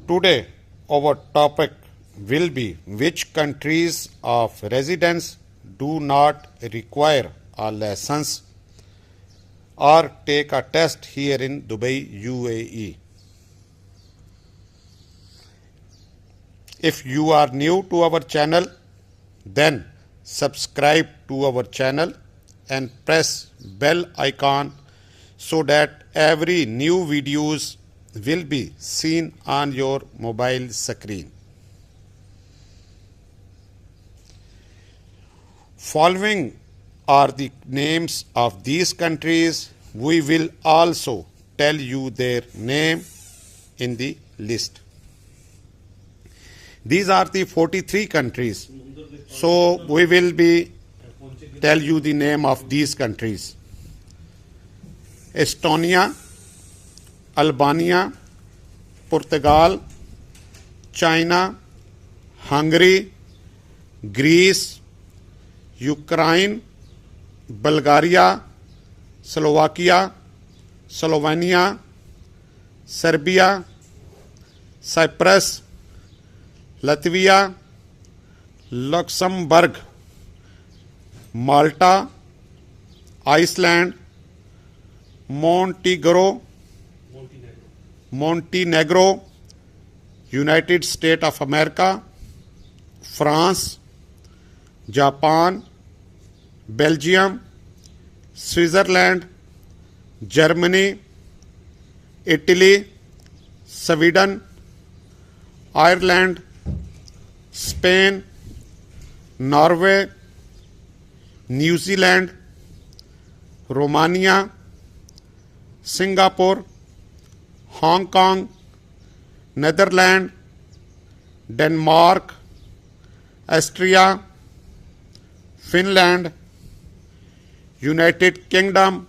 Today, our topic will be which countries of residence do not require a license or take a test here in Dubai, UAE. If you are new to our channel, then subscribe to our channel and press bell icon so that every new videos will be seen on your mobile screen. Following are the names of these countries. We will also tell you their name in the list. These are the 43 countries. So we will be tell you the name of these countries. Estonia, Albania, Portugal, China, Hungary, Greece, Ukraine, Bulgaria, Slovakia, Slovenia, Serbia, Cyprus, Latvia, Luxembourg, Malta, Iceland, Montenegro, United States of America, France, Japan, Belgium, Switzerland, Germany, Italy, Sweden, Ireland, Spain, Norway, New Zealand, Romania, Singapore, Hong Kong, Netherlands, Denmark, Austria, Finland, United Kingdom,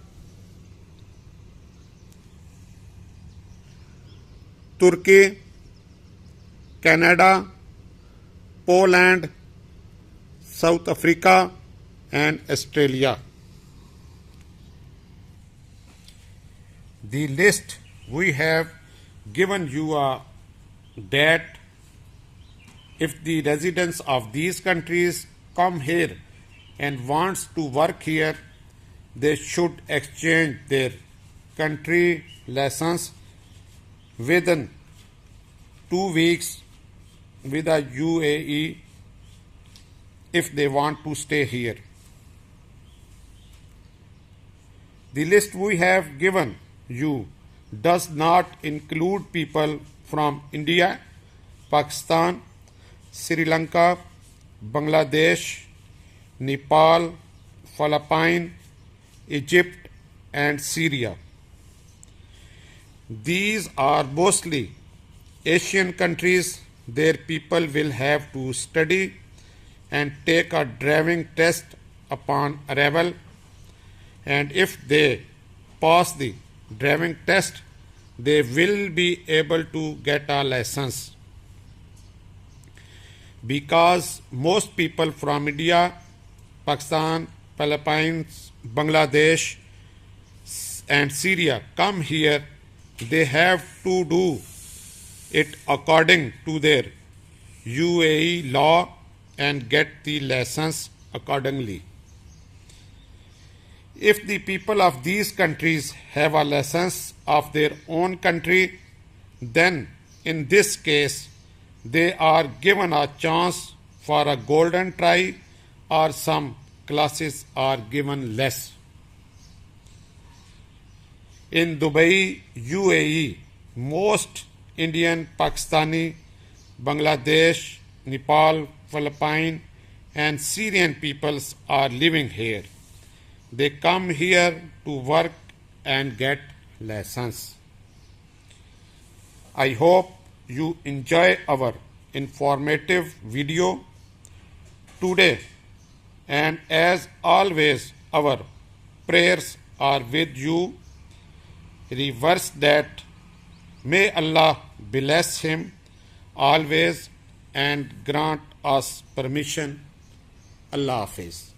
Turkey, Canada, Poland, South Africa, and Australia. The list we have given you that if the residents of these countries come here and wants to work here, they should exchange their country license within 2 weeks with a UAE if they want to stay here. The list we have given you does not include people from India, Pakistan, Sri Lanka, Bangladesh, Nepal, Philippines, Egypt, and Syria. These are mostly Asian countries. Their people will have to study and take a driving test upon arrival, and if they pass the driving test, they will be able to get a license. Because most people from India, Pakistan, Philippines, Bangladesh, and Syria come here, they have to do it according to their UAE law and get the license accordingly. If the people of these countries have a license of their own country, then in this case they are given a chance for a golden try, or some classes are given less. In Dubai, UAE, most Indian, Pakistani, Bangladesh, Nepal, Philippines, and Syrian peoples are living here. They come here to work and get license. I hope you enjoy our informative video today, and as always our prayers are with you. Reverse that. May Allah bless him always and grant us permission. Allah Hafiz.